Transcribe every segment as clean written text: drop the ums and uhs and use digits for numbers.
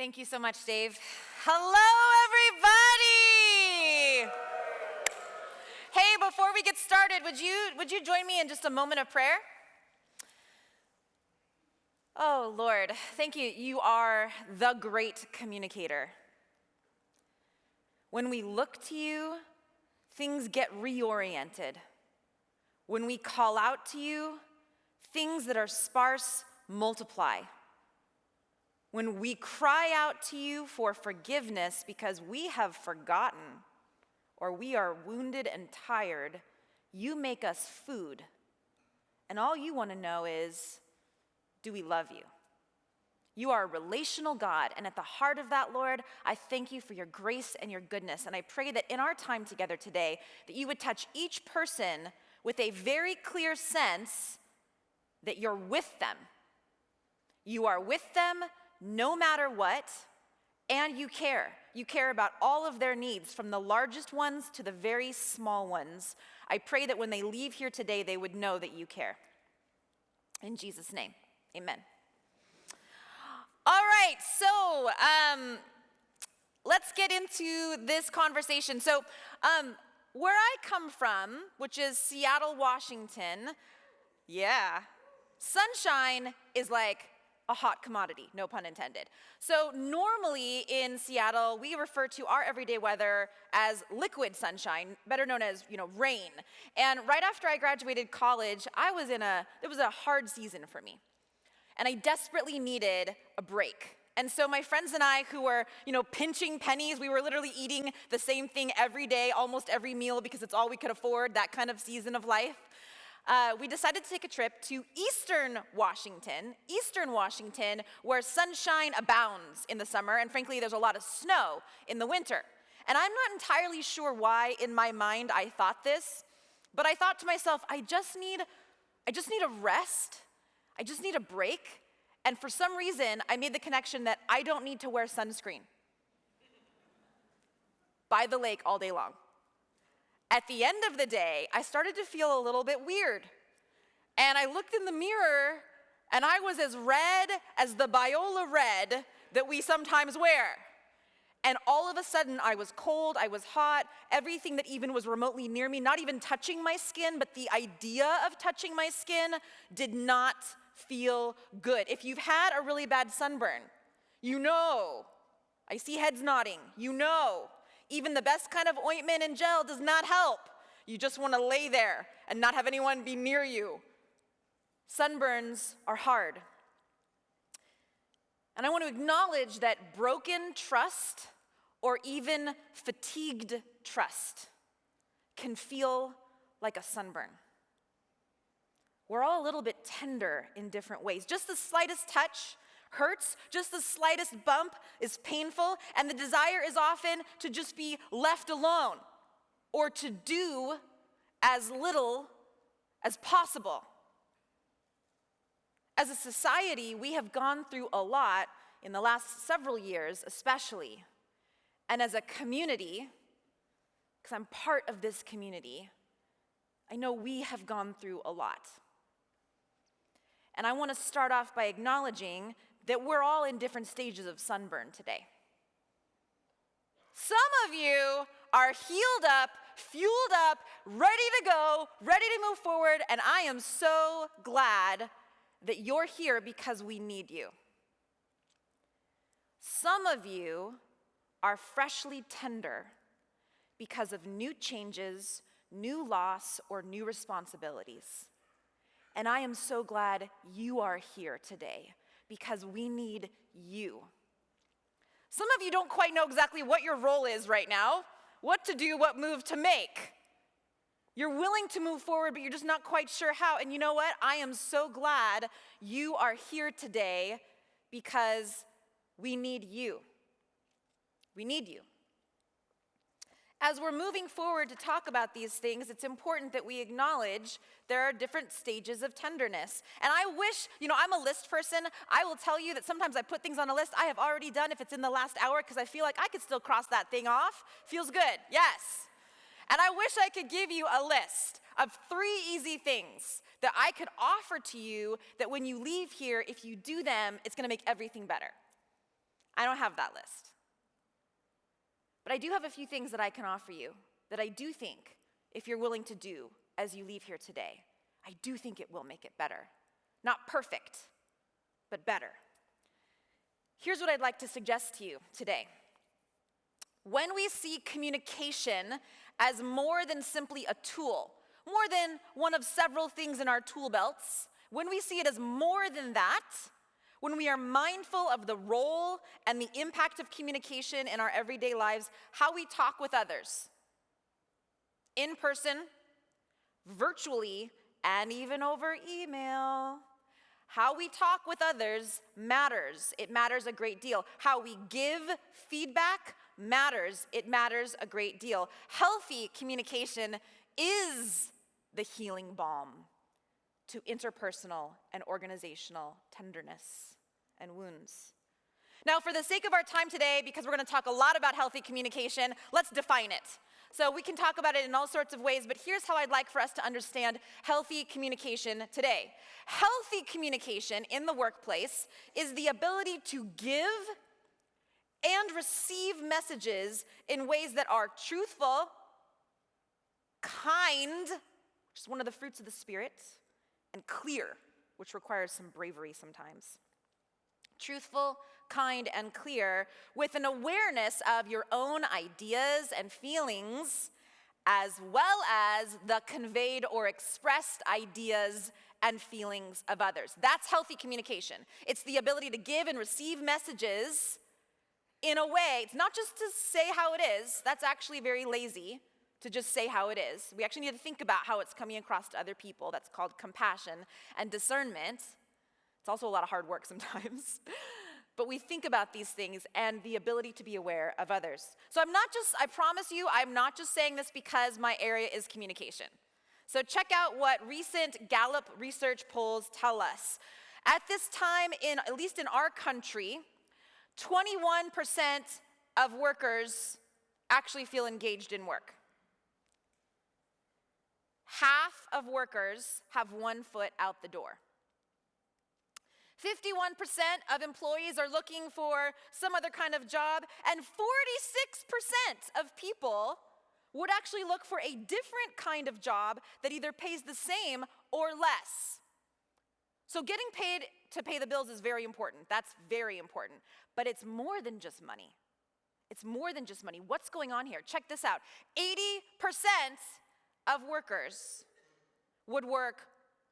Thank you so much, Dave. Hello, everybody! Hey, before we get started, would you join me in just a moment of prayer? Oh, Lord, thank you. You are the great communicator. When we look to you, things get reoriented. When we call out to you, things that are sparse multiply. When we cry out to you for forgiveness because we have forgotten or we are wounded and tired, you make us food. And all you want to know is, do we love you? You are a relational God, and at the heart of that, Lord, I thank you for your grace and your goodness, and I pray that in our time together today, that you would touch each person with a very clear sense that you're with them. You are with them no matter what, and you care. You care about all of their needs, from the largest ones to the very small ones. I pray that when they leave here today, they would know that you care. In Jesus' name, amen. All right, so let's get into this conversation. So where I come from, which is Seattle, Washington, sunshine is like a hot commodity, no pun intended. So normally in Seattle, we refer to our everyday weather as liquid sunshine, better known as, rain. And right after I graduated college, it was a hard season for me. And I desperately needed a break. And so my friends and I, who were, pinching pennies, we were literally eating the same thing every day, almost every meal, because it's all we could afford, that kind of season of life. We decided to take a trip to Eastern Washington, where sunshine abounds in the summer, and frankly, there's a lot of snow in the winter. And I'm not entirely sure why in my mind I thought this, but I thought to myself, I just need a rest. I just need a break. And for some reason, I made the connection that I don't need to wear sunscreen by the lake all day long. At the end of the day, I started to feel a little bit weird. And I looked in the mirror, and I was as red as the Biola red that we sometimes wear. And all of a sudden, I was cold, I was hot, everything that even was remotely near me, not even touching my skin, but the idea of touching my skin did not feel good. If you've had a really bad sunburn, I see heads nodding, even the best kind of ointment and gel does not help. You just want to lay there and not have anyone be near you. Sunburns are hard. And I want to acknowledge that broken trust or even fatigued trust can feel like a sunburn. We're all a little bit tender in different ways. Just the slightest touch hurts, just the slightest bump is painful, and the desire is often to just be left alone or to do as little as possible. As a society, we have gone through a lot in the last several years, especially. And as a community, because I'm part of this community, I know we have gone through a lot. And I want to start off by acknowledging that we're all in different stages of sunburn today. Some of you are healed up, fueled up, ready to go, ready to move forward, and I am so glad that you're here because we need you. Some of you are freshly tender because of new changes, new loss, or new responsibilities. And I am so glad you are here today because we need you. Some of you don't quite know exactly what your role is right now, what to do, what move to make. You're willing to move forward, but you're just not quite sure how. And you know what? I am so glad you are here today because we need you. We need you. As we're moving forward to talk about these things, it's important that we acknowledge there are different stages of tenderness. And I wish, I'm a list person. I will tell you that sometimes I put things on a list I have already done if it's in the last hour because I feel like I could still cross that thing off. Feels good, yes. And I wish I could give you a list of 3 easy things that I could offer to you that when you leave here, if you do them, it's going to make everything better. I don't have that list. But I do have a few things that I can offer you that I do think, if you're willing to do as you leave here today, I do think it will make it better. Not perfect, but better. Here's what I'd like to suggest to you today. When we see communication as more than simply a tool, more than one of several things in our tool belts, when we see it as more than that, when we are mindful of the role and the impact of communication in our everyday lives, how we talk with others, in person, virtually, and even over email, how we talk with others matters. It matters a great deal. How we give feedback matters. It matters a great deal. Healthy communication is the healing balm to interpersonal and organizational tenderness and wounds. Now, for the sake of our time today, because we're going to talk a lot about healthy communication, let's define it. So we can talk about it in all sorts of ways, but here's how I'd like for us to understand healthy communication today. Healthy communication in the workplace is the ability to give and receive messages in ways that are truthful, kind, which is one of the fruits of the Spirit, and clear, which requires some bravery sometimes. Truthful, kind, and clear, with an awareness of your own ideas and feelings, as well as the conveyed or expressed ideas and feelings of others. That's healthy communication. It's the ability to give and receive messages in a way, it's not just to say how it is, that's actually very lazy, to just say how it is. We actually need to think about how it's coming across to other people. That's called compassion and discernment. It's also a lot of hard work sometimes. But we think about these things and the ability to be aware of others. So I promise you, I'm not just saying this because my area is communication. So check out what recent Gallup research polls tell us. At this time, at least in our country, 21% of workers actually feel engaged in work. Half of workers have one foot out the door. 51% of employees are looking for some other kind of job, and 46% of people would actually look for a different kind of job that either pays the same or less. So getting paid to pay the bills is very important. That's very important. But it's more than just money. It's more than just money. What's going on here? Check this out. 80% of workers would work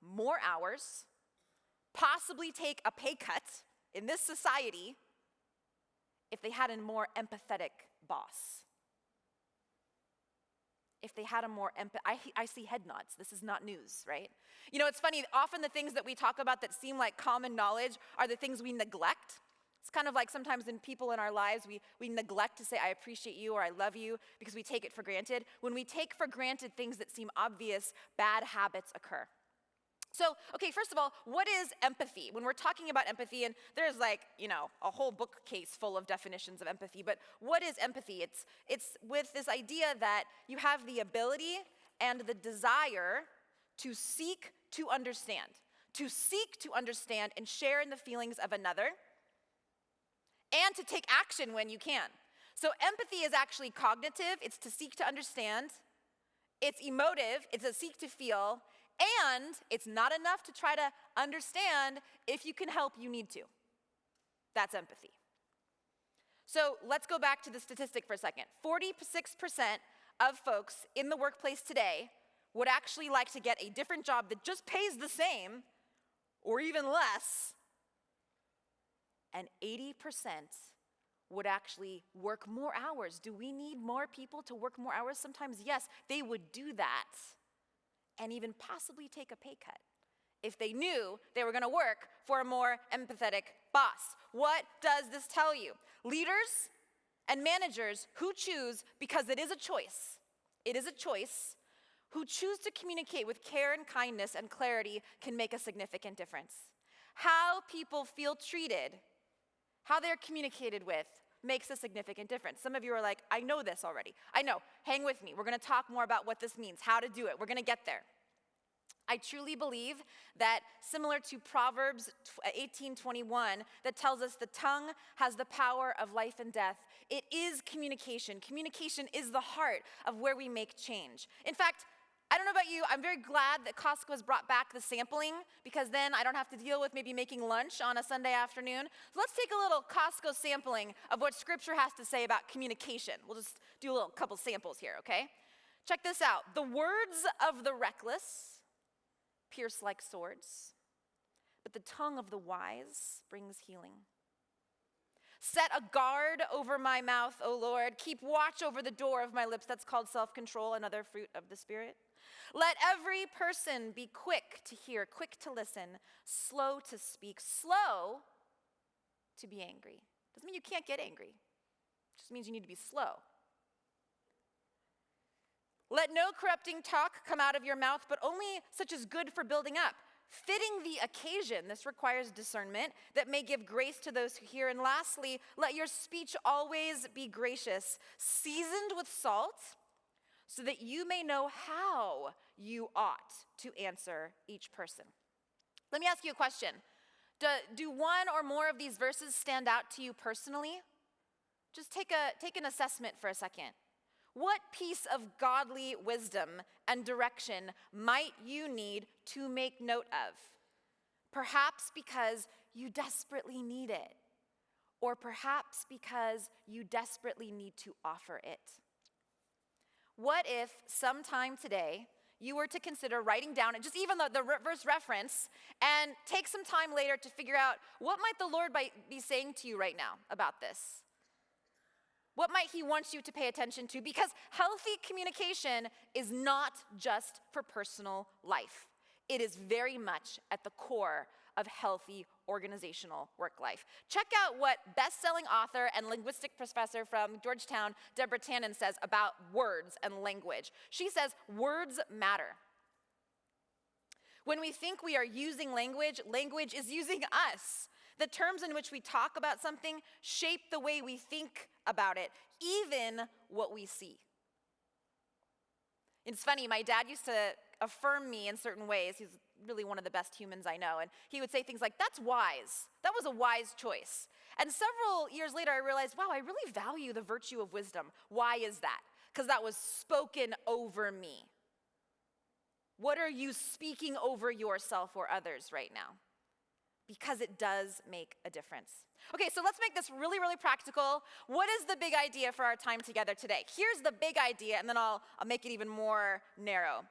more hours, possibly take a pay cut in this society if they had a more empathetic boss. If they had a more I see head nods. This is not news, right? You know, it's funny, often the things that we talk about that seem like common knowledge are the things we neglect. It's kind of like sometimes in people in our lives, we neglect to say, I appreciate you or I love you because we take it for granted. When we take for granted things that seem obvious, bad habits occur. So, okay, first of all, what is empathy? When we're talking about empathy, and there's like, a whole bookcase full of definitions of empathy, but what is empathy? It's with this idea that you have the ability and the desire to seek to understand and share in the feelings of another, and to take action when you can. So empathy is actually cognitive, it's to seek to understand, it's emotive, it's a seek to feel, and it's not enough to try to understand. If you can help, you need to. That's empathy. So let's go back to the statistic for a second. 46% of folks in the workplace today would actually like to get a different job that just pays the same or even less, and 80% would actually work more hours. Do we need more people to work more hours? Sometimes, yes, they would do that and even possibly take a pay cut if they knew they were going to work for a more empathetic boss. What does this tell you? Leaders and managers who choose, because it is a choice, who choose to communicate with care and kindness and clarity can make a significant difference. How people feel treated, how they're communicated with, makes a significant difference. Some of you are like, I know this already. I know. Hang with me. We're going to talk more about what this means, how to do it. We're going to get there. I truly believe that similar to Proverbs 18:21 that tells us the tongue has the power of life and death, it is communication. Communication is the heart of where we make change. In fact, I don't know about you, I'm very glad that Costco has brought back the sampling because then I don't have to deal with maybe making lunch on a Sunday afternoon. So let's take a little Costco sampling of what Scripture has to say about communication. We'll just do a little couple samples here, okay? Check this out. The words of the reckless pierce like swords, but the tongue of the wise brings healing. Set a guard over my mouth, O Lord. Keep watch over the door of my lips. That's called self-control, another fruit of the Spirit. Let every person be quick to hear, quick to listen, slow to speak, slow to be angry. Doesn't mean you can't get angry. It just means you need to be slow. Let no corrupting talk come out of your mouth, but only such as good for building up, fitting the occasion. This requires discernment that may give grace to those who hear. And lastly, let your speech always be gracious, seasoned with salt, so that you may know how you ought to answer each person. Let me ask you a question. Do one or more of these verses stand out to you personally? Just take an assessment for a second. What piece of godly wisdom and direction might you need to make note of? Perhaps because you desperately need it, or perhaps because you desperately need to offer it. What if sometime today you were to consider writing down just even the verse reference and take some time later to figure out what might the Lord be saying to you right now about this? What might he want you to pay attention to? Because healthy communication is not just for personal life. It is very much at the core of healthy organizational work life. Check out what best-selling author and linguistic professor from Georgetown, Deborah Tannen, says about words and language. She says, words matter. When we think we are using language, language is using us. The terms in which we talk about something shape the way we think about it, even what we see. It's funny, my dad used to affirm me in certain ways. He's really one of the best humans I know. And he would say things like, that's wise. That was a wise choice. And several years later, I realized, wow, I really value the virtue of wisdom. Why is that? Because that was spoken over me. What are you speaking over yourself or others right now? Because it does make a difference. Okay, so let's make this really, really practical. What is the big idea for our time together today? Here's the big idea, and then I'll make it even more narrow.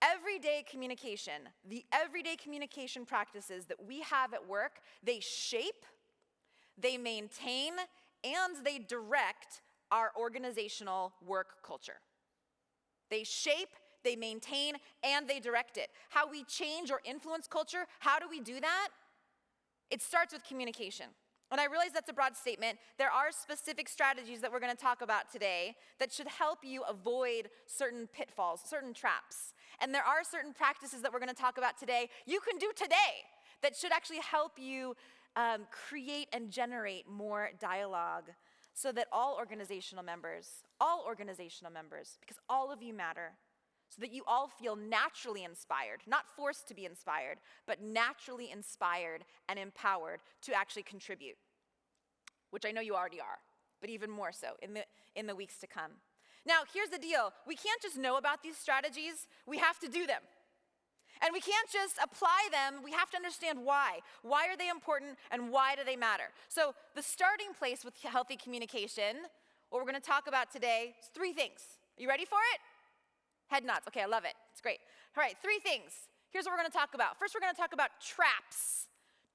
Everyday communication, the everyday communication practices that we have at work, they shape, they maintain, and they direct our organizational work culture. They shape, they maintain, and they direct it. How we change or influence culture, how do we do that? It starts with communication. And I realize that's a broad statement. There are specific strategies that we're going to talk about today that should help you avoid certain pitfalls, certain traps. And there are certain practices that we're going to talk about today you can do today that should actually help you create and generate more dialogue so that all organizational members, because all of you matter, so that you all feel naturally inspired, not forced to be inspired, but naturally inspired and empowered to actually contribute, which I know you already are, but even more so in the weeks to come. Now, here's the deal. We can't just know about these strategies. We have to do them. And we can't just apply them. We have to understand why. Why are they important and why do they matter? So the starting place with healthy communication, what we're going to talk about today, is 3 things. Are you ready for it? Head nods. Okay, I love it. It's great. All right, 3 things. Here's what we're going to talk about. First, we're going to talk about traps.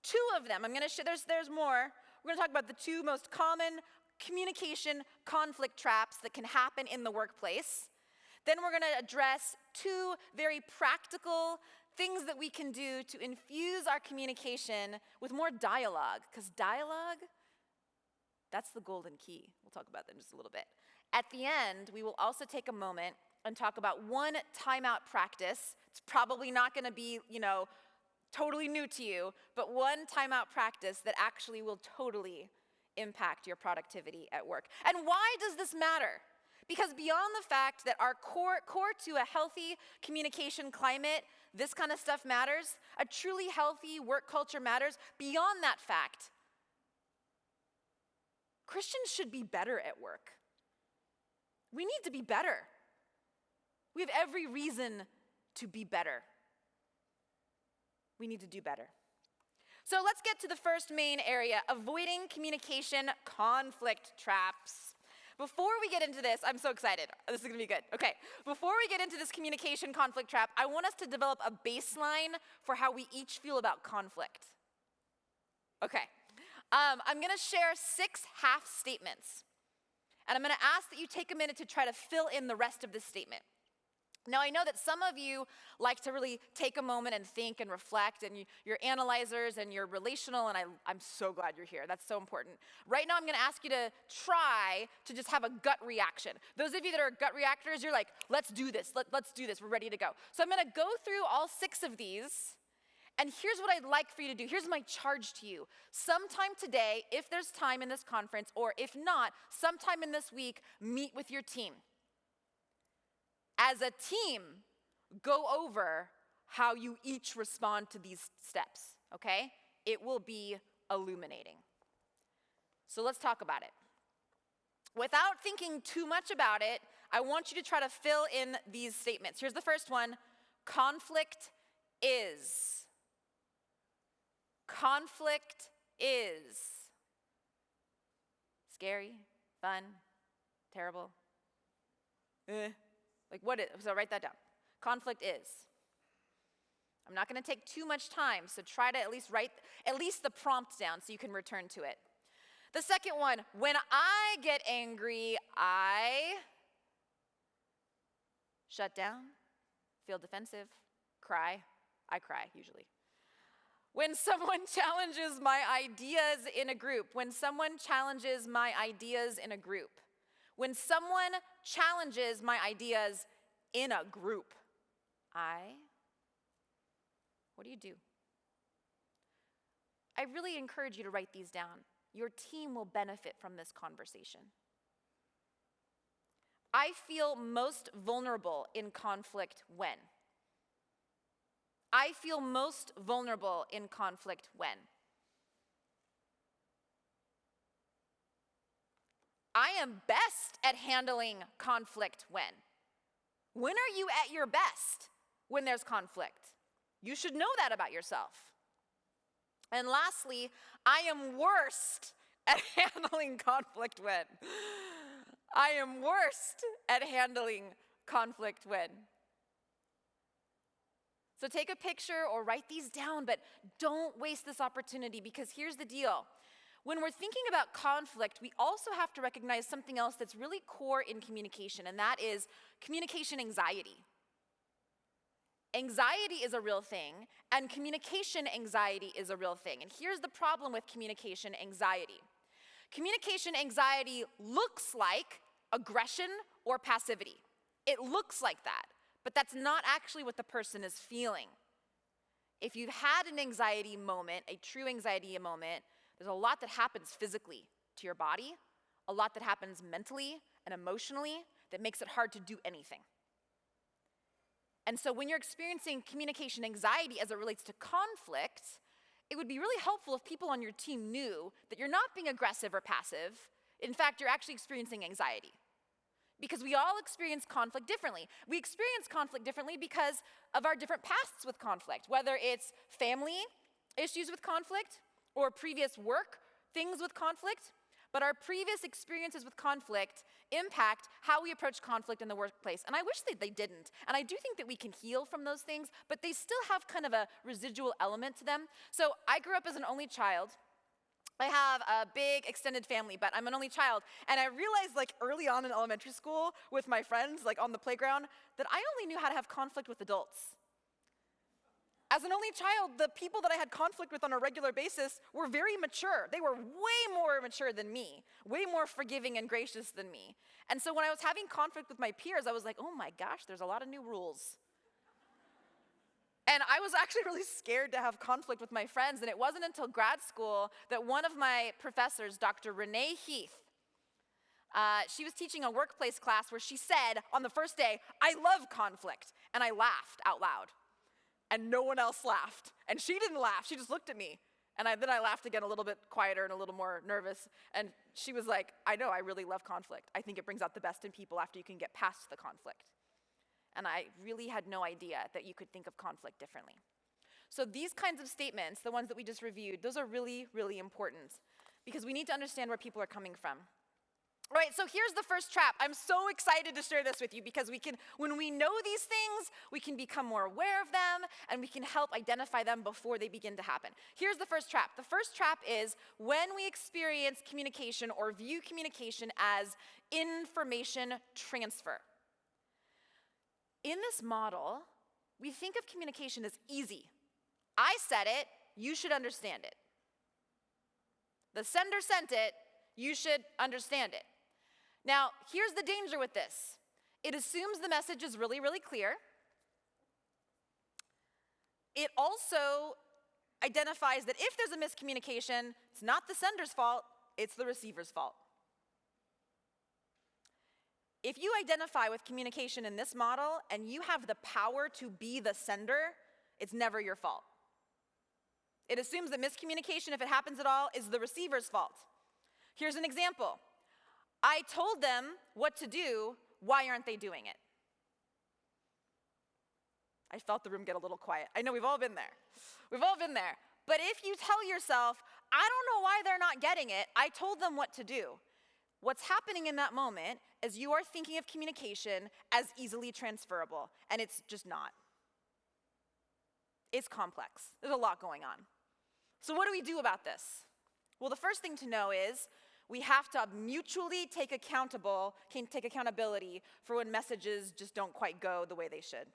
2 of them. I'm going to there's more. We're going to talk about the 2 most common communication conflict traps that can happen in the workplace. Then we're going to address 2 very practical things that we can do to infuse our communication with more dialogue, because dialogue, that's the golden key. We'll talk about that in just a little bit. At the end, we will also take a moment and talk about 1 timeout practice. It's probably not going to be, totally new to you, but 1 timeout practice that actually will totally impact your productivity at work. And why does this matter? Because beyond the fact that our core to a healthy communication climate, this kind of stuff matters, a truly healthy work culture matters, beyond that fact, Christians should be better at work. We need to be better. We have every reason to be better. We need to do better. So let's get to the first main area, avoiding communication conflict traps. Before we get into this, I'm so excited. This is going to be good. Okay, before we get into this communication conflict trap, I want us to develop a baseline for how we each feel about conflict. Okay, I'm going to share 6 half statements, and I'm going to ask that you take a minute to try to fill in the rest of this statement. Now, I know that some of you like to really take a moment and think and reflect, and you're analyzers and you're relational, and I'm so glad you're here. That's so important. Right now, I'm going to ask you to try to just have a gut reaction. Those of you that are gut reactors, you're like, let's do this. Let's do this. We're ready to go. So I'm going to go through all 6 of these, and here's what I'd like for you to do. Here's my charge to you. Sometime today, if there's time in this conference, or if not, sometime in this week, meet with your team. As a team, go over how you each respond to these steps, okay? It will be illuminating. So let's talk about it. Without thinking too much about it, I want you to try to fill in these statements. Here's the first one. Conflict is. Conflict is. Scary, fun, terrible. Like what is, so write that down. Conflict is. I'm not going to take too much time, so try to at least write at least the prompt down so you can return to it. The second one, when I get angry, I shut down, feel defensive, cry. I cry usually. When someone challenges my ideas in a group, when someone challenges my ideas in a group, when someone challenges my ideas in a group, what do you do? I really encourage you to write these down. Your team will benefit from this conversation. I feel most vulnerable in conflict when? I feel most vulnerable in conflict when? I am best at handling conflict when? When are you at your best when there's conflict? You should know that about yourself. And lastly, I am worst at handling conflict when? I am worst at handling conflict when? So take a picture or write these down, but don't waste this opportunity, because here's the deal. When we're thinking about conflict, we also have to recognize something else that's really core in communication, and that is communication anxiety. Anxiety is a real thing, and communication anxiety is a real thing. And here's the problem with communication anxiety. Communication anxiety looks like aggression or passivity. It looks like that, but that's not actually what the person is feeling. If you've had an anxiety moment, a true anxiety moment, there's a lot that happens physically to your body, a lot that happens mentally and emotionally that makes it hard to do anything. And so when you're experiencing communication anxiety as it relates to conflict, it would be really helpful if people on your team knew that you're not being aggressive or passive. In fact, you're actually experiencing anxiety. Because we all experience conflict differently. We experience conflict differently because of our different pasts with conflict, whether it's family issues with conflict or previous work things with conflict. But our previous experiences with conflict impact how we approach conflict in the workplace. And I wish that they didn't. And I do think that we can heal from those things, but they still have kind of a residual element to them. So I grew up as an only child. I have a big extended family, but I'm an only child. And I realized like early on in elementary school with my friends, like on the playground, that I only knew how to have conflict with adults. As an only child, the people that I had conflict with on a regular basis were very mature. They were way more mature than me, way more forgiving and gracious than me. And so when I was having conflict with my peers, I was like, oh my gosh, there's a lot of new rules. And I was actually really scared to have conflict with my friends, and it wasn't until grad school that one of my professors, Dr. Renee Heath, She was teaching a workplace class where she said on the first day, "I love conflict." And I laughed out loud. And no one else laughed. And she didn't laugh. She just looked at me. And then I laughed again, a little bit quieter and a little more nervous. And she was like, "I know, I really love conflict. I think it brings out the best in people after you can get past the conflict." And I really had no idea that you could think of conflict differently. So these kinds of statements, the ones that we just reviewed, those are really, really important because we need to understand where people are coming from. All right, so here's the first trap. I'm so excited to share this with you because when we know these things, we can become more aware of them and we can help identify them before they begin to happen. Here's the first trap. The first trap is when we experience communication or view communication as information transfer. In this model, we think of communication as easy. I said it, you should understand it. The sender sent it, you should understand it. Now, here's the danger with this. It assumes the message is really, really clear. It also identifies that if there's a miscommunication, it's not the sender's fault, it's the receiver's fault. If you identify with communication in this model and you have the power to be the sender, it's never your fault. It assumes that miscommunication, if it happens at all, is the receiver's fault. Here's an example. I told them what to do, why aren't they doing it? I felt the room get a little quiet. I know we've all been there. We've all been there. But if you tell yourself, I don't know why they're not getting it, I told them what to do. What's happening in that moment is you are thinking of communication as easily transferable, and it's just not. It's complex. There's a lot going on. So what do we do about this? Well, the first thing to know is we have to mutually take accountability for when messages just don't quite go the way they should.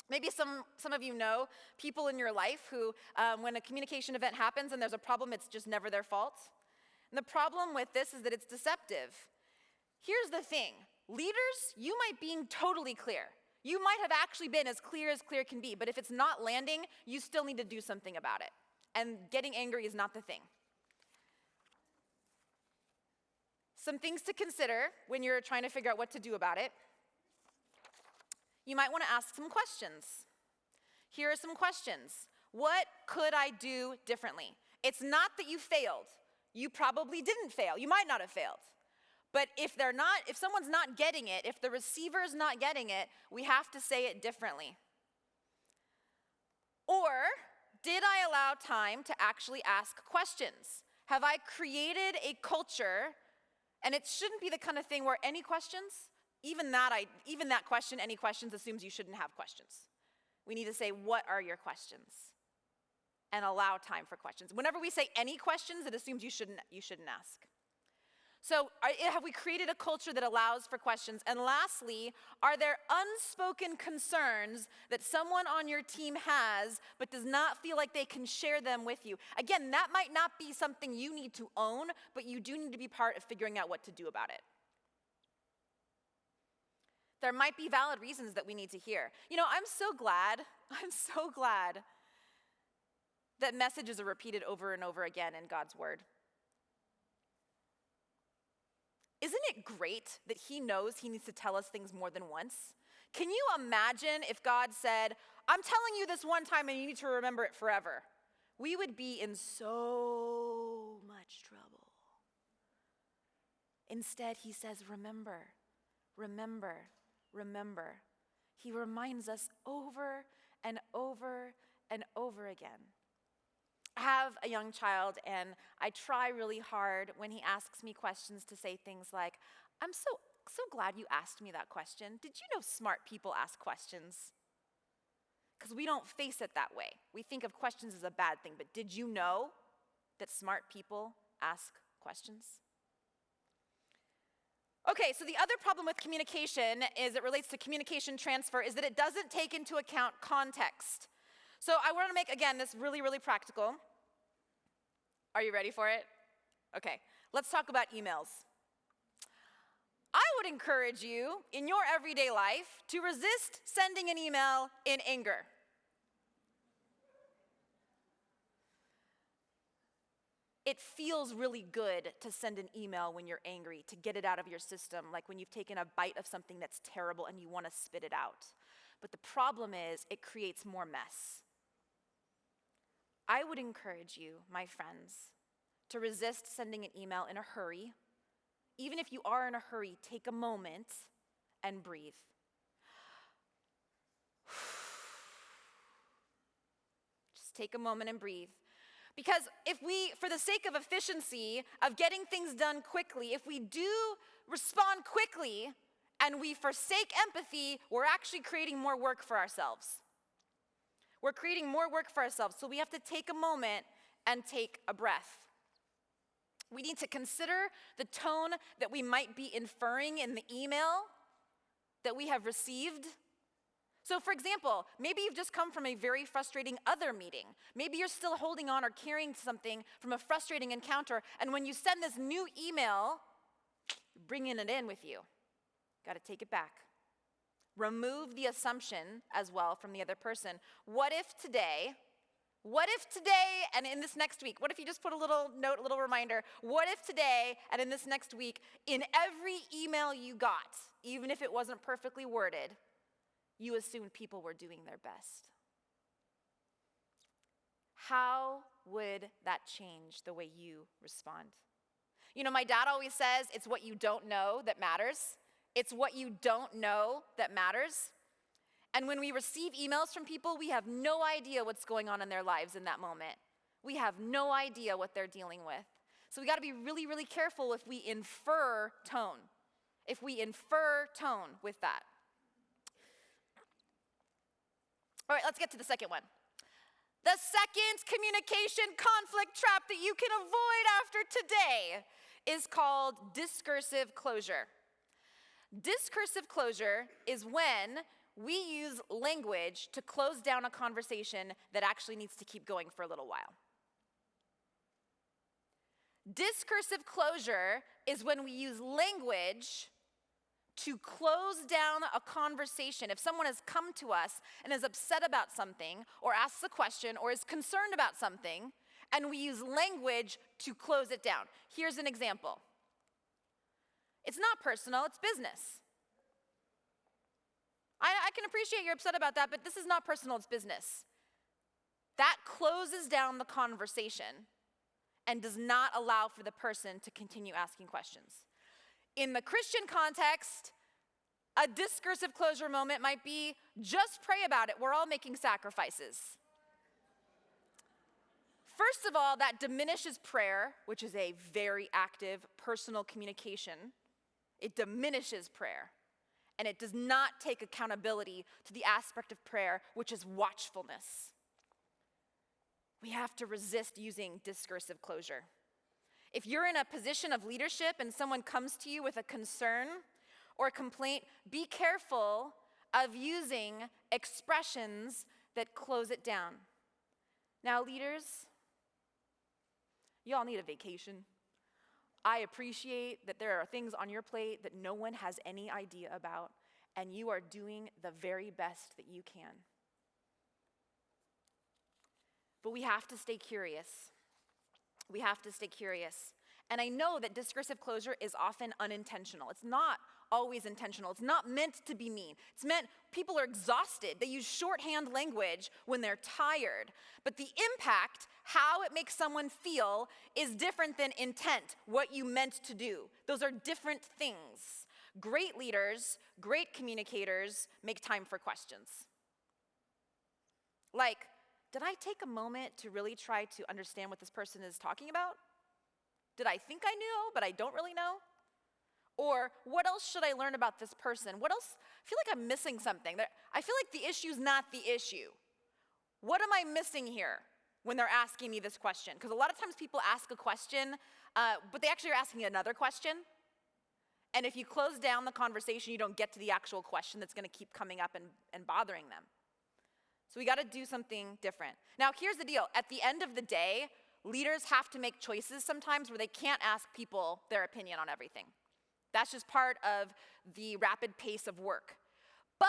Maybe some of you know people in your life who, when a communication event happens and there's a problem, it's just never their fault. And the problem with this is that it's deceptive. Here's the thing. Leaders, you might be totally clear. You might have actually been as clear can be, but if it's not landing, you still need to do something about it. And getting angry is not the thing. Some things to consider when you're trying to figure out what to do about it. You might want to ask some questions. Here are some questions. What could I do differently? It's not that you failed. You probably didn't fail. You might not have failed. But if someone's not getting it, if the receiver's not getting it, we have to say it differently. Or, did I allow time to actually ask questions? Have I created a culture, and it shouldn't be the kind of thing where any questions, even that question, any questions, assumes you shouldn't have questions. We need to say, what are your questions? And allow time for questions. Whenever we say any questions, it assumes you shouldn't ask. So have we created a culture that allows for questions? And lastly, are there unspoken concerns that someone on your team has but does not feel like they can share them with you? Again, that might not be something you need to own, but you do need to be part of figuring out what to do about it. There might be valid reasons that we need to hear. You know, I'm so glad that messages are repeated over and over again in God's word. Isn't it great that he knows he needs to tell us things more than once? Can you imagine if God said, I'm telling you this one time and you need to remember it forever? We would be in so much trouble. Instead, he says, remember, remember, remember. He reminds us over and over and over again. I have a young child, and I try really hard when he asks me questions to say things like, I'm so glad you asked me that question. Did you know smart people ask questions? Because we don't face it that way. We think of questions as a bad thing, but did you know that smart people ask questions? Okay, so the other problem with communication as it relates to communication transfer is that it doesn't take into account context. So I want to make, again, this really, really practical. Are you ready for it? Okay, let's talk about emails. I would encourage you in your everyday life to resist sending an email in anger. It feels really good to send an email when you're angry, to get it out of your system, like when you've taken a bite of something that's terrible and you want to spit it out. But the problem is, it creates more mess. I would encourage you, my friends, to resist sending an email in a hurry. Even if you are in a hurry, take a moment and breathe. Just take a moment and breathe. Because if we, for the sake of efficiency, of getting things done quickly, if we do respond quickly and we forsake empathy, we're actually creating more work for ourselves. We're creating more work for ourselves, so we have to take a moment and take a breath. We need to consider the tone that we might be inferring in the email that we have received. So for example, maybe you've just come from a very frustrating other meeting. Maybe you're still holding on or carrying something from a frustrating encounter, and when you send this new email, you're bringing it in with you. Got to take it back. Remove the assumption as well from the other person. What if today, and in this next week, what if you just put a little note, a little reminder, what if today and in this next week, in every email you got, even if it wasn't perfectly worded, you assumed people were doing their best? How would that change the way you respond? You know, my dad always says, it's what you don't know that matters. It's what you don't know that matters. And when we receive emails from people, we have no idea what's going on in their lives in that moment. We have no idea what they're dealing with. So we got to be really, really careful if we infer tone. If we infer tone with that. All right, let's get to the second one. The second communication conflict trap that you can avoid after today is called discursive closure. Discursive closure is when we use language to close down a conversation that actually needs to keep going for a little while. Discursive closure is when we use language to close down a conversation. If someone has come to us and is upset about something, or asks a question, or is concerned about something, and we use language to close it down. Here's an example. It's not personal, it's business. I can appreciate you're upset about that, but this is not personal, it's business. That closes down the conversation and does not allow for the person to continue asking questions. In the Christian context, a discursive closure moment might be, just pray about it, we're all making sacrifices. First of all, that diminishes prayer, which is a very active personal communication. It diminishes prayer, and it does not take accountability to the aspect of prayer, which is watchfulness. We have to resist using discursive closure. If you're in a position of leadership and someone comes to you with a concern or a complaint, be careful of using expressions that close it down. Now, leaders, y'all need a vacation. I appreciate that there are things on your plate that no one has any idea about, and you are doing the very best that you can. But we have to stay curious. We have to stay curious. And I know that discursive closure is often unintentional. It's not always intentional. It's not meant to be mean. It's meant people are exhausted. They use shorthand language when they're tired. But the impact, how it makes someone feel, is different than intent, what you meant to do. Those are different things. Great leaders, great communicators make time for questions. Like, did I take a moment to really try to understand what this person is talking about? Did I think I knew, but I don't really know? Or what else should I learn about this person? What else? I feel like I'm missing something. I feel like the issue's not the issue. What am I missing here when they're asking me this question? Because a lot of times people ask a question, but they actually are asking another question. And if you close down the conversation, you don't get to the actual question that's going to keep coming up and bothering them. So we got to do something different. Now, here's the deal. At the end of the day, leaders have to make choices sometimes where they can't ask people their opinion on everything. That's just part of the rapid pace of work. But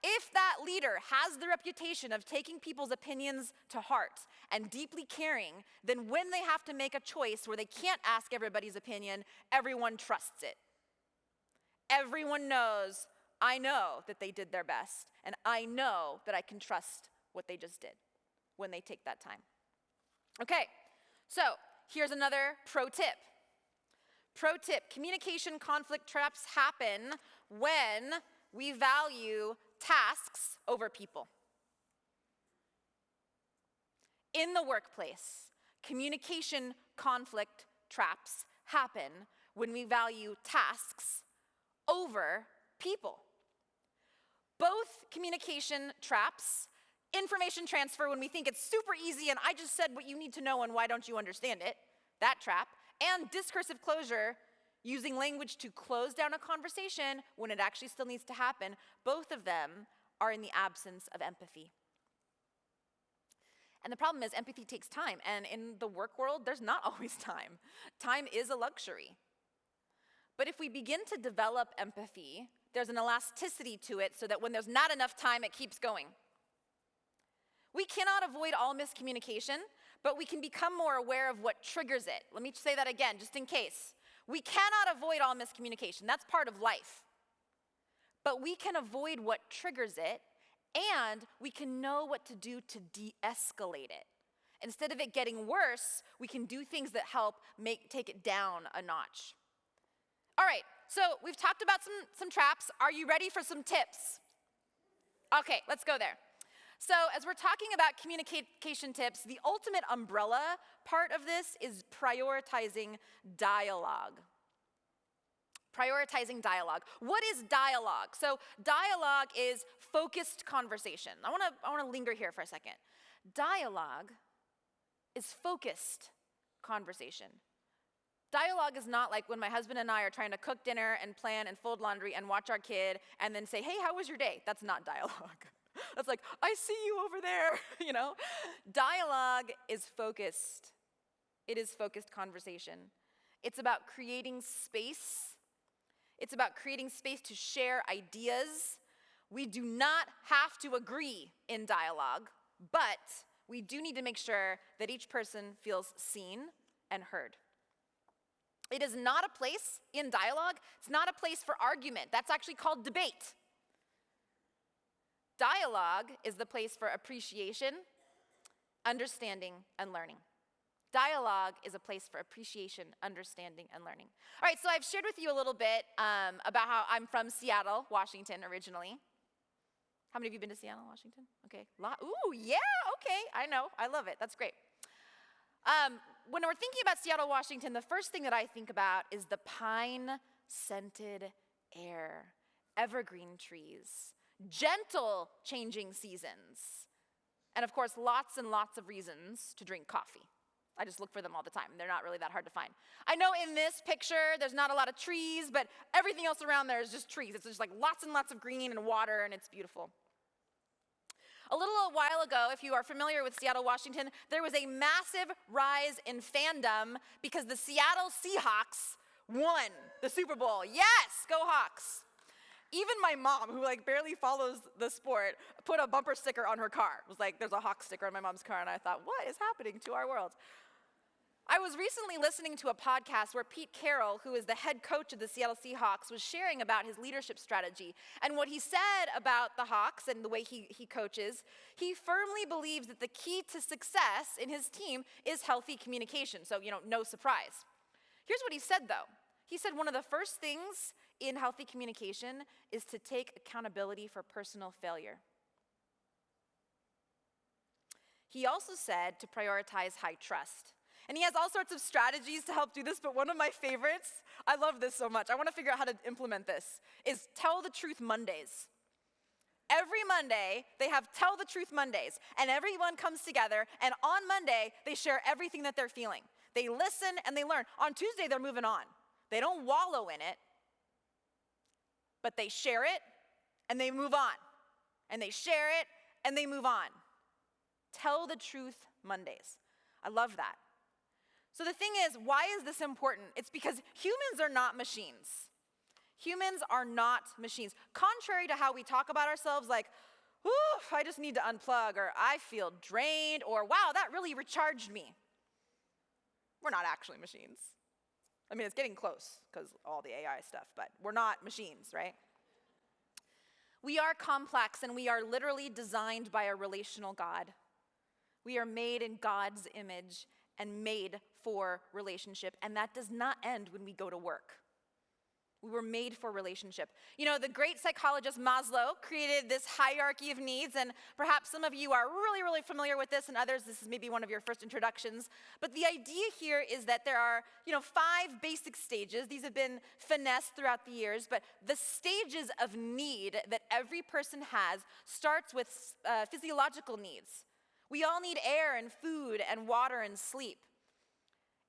if that leader has the reputation of taking people's opinions to heart and deeply caring, then when they have to make a choice where they can't ask everybody's opinion, everyone trusts it. Everyone knows, I know that they did their best, and I know that I can trust what they just did when they take that time. Okay, so here's another pro tip. Pro tip, communication conflict traps happen when we value tasks over people. In the workplace, communication conflict traps happen when we value tasks over people. Both communication traps, information transfer when we think it's super easy and I just said what you need to know and why don't you understand it, that trap, and discursive closure, using language to close down a conversation when it actually still needs to happen, both of them are in the absence of empathy. And the problem is empathy takes time, and in the work world, there's not always time. Time is a luxury. But if we begin to develop empathy, there's an elasticity to it so that when there's not enough time, it keeps going. We cannot avoid all miscommunication, but we can become more aware of what triggers it. Let me say that again, just in case. We cannot avoid all miscommunication. That's part of life. But we can avoid what triggers it, and we can know what to do to de-escalate it. Instead of it getting worse, we can do things that help take it down a notch. All right, so we've talked about some traps. Are you ready for some tips? Okay, let's go there. So as we're talking about communication tips, the ultimate umbrella part of this is prioritizing dialogue. Prioritizing dialogue. What is dialogue? So dialogue is focused conversation. I want to linger here for a second. Dialogue is focused conversation. Dialogue is not like when my husband and I are trying to cook dinner and plan and fold laundry and watch our kid and then say, hey, how was your day? That's not dialogue. That's like, I see you over there, you know? Dialogue is focused. It is focused conversation. It's about creating space. It's about creating space to share ideas. We do not have to agree in dialogue, but we do need to make sure that each person feels seen and heard. It is not a place in dialogue. It's not a place for argument. That's actually called debate. Dialogue is the place for appreciation, understanding, and learning. Dialogue is a place for appreciation, understanding, and learning. All right, so I've shared with you a little bit about how I'm from Seattle, Washington, originally. How many of you been to Seattle, Washington? Okay, ooh, yeah, okay, I know, I love it, that's great. When we're thinking about Seattle, Washington, the first thing that I think about is the pine-scented air, evergreen trees, gentle changing seasons, and of course, lots and lots of reasons to drink coffee. I just look for them all the time. They're not really that hard to find. I know in this picture, there's not a lot of trees, but everything else around there is just trees. It's just like lots and lots of green and water, and it's beautiful. A little while ago, if you are familiar with Seattle, Washington, there was a massive rise in fandom because the Seattle Seahawks won the Super Bowl. Yes, go Hawks. Even my mom, who like barely follows the sport, put a bumper sticker on her car. It was like, there's a Hawk sticker on my mom's car, and I thought, what is happening to our world? I was recently listening to a podcast where Pete Carroll, who is the head coach of the Seattle Seahawks, was sharing about his leadership strategy. And what he said about the Hawks and the way he coaches, he firmly believes that the key to success in his team is healthy communication. So, no surprise. Here's what he said, though. He said one of the first things in healthy communication is to take accountability for personal failure. He also said to prioritize high trust. And he has all sorts of strategies to help do this, but one of my favorites, I love this so much, I want to figure out how to implement this, is Tell the Truth Mondays. Every Monday, they have Tell the Truth Mondays, and everyone comes together, and on Monday, they share everything that they're feeling. They listen and they learn. On Tuesday, they're moving on. They don't wallow in it, but they share it, and they move on. And they share it, and they move on. Tell the Truth Mondays. I love that. So the thing is, why is this important? It's because humans are not machines. Humans are not machines. Contrary to how we talk about ourselves, like, I just need to unplug, or I feel drained, or wow, that really recharged me. We're not actually machines. I mean, it's getting close because all the AI stuff, but we're not machines, right? We are complex, and we are literally designed by a relational God. We are made in God's image and made for relationship, and that does not end when we go to work. We were made for relationship. You know, the great psychologist Maslow created this hierarchy of needs, and perhaps some of you are really, really familiar with this, and others, this is maybe one of your first introductions. But the idea here is that there are, 5 basic stages. These have been finessed throughout the years, but the stages of need that every person has starts with physiological needs. We all need air and food and water and sleep.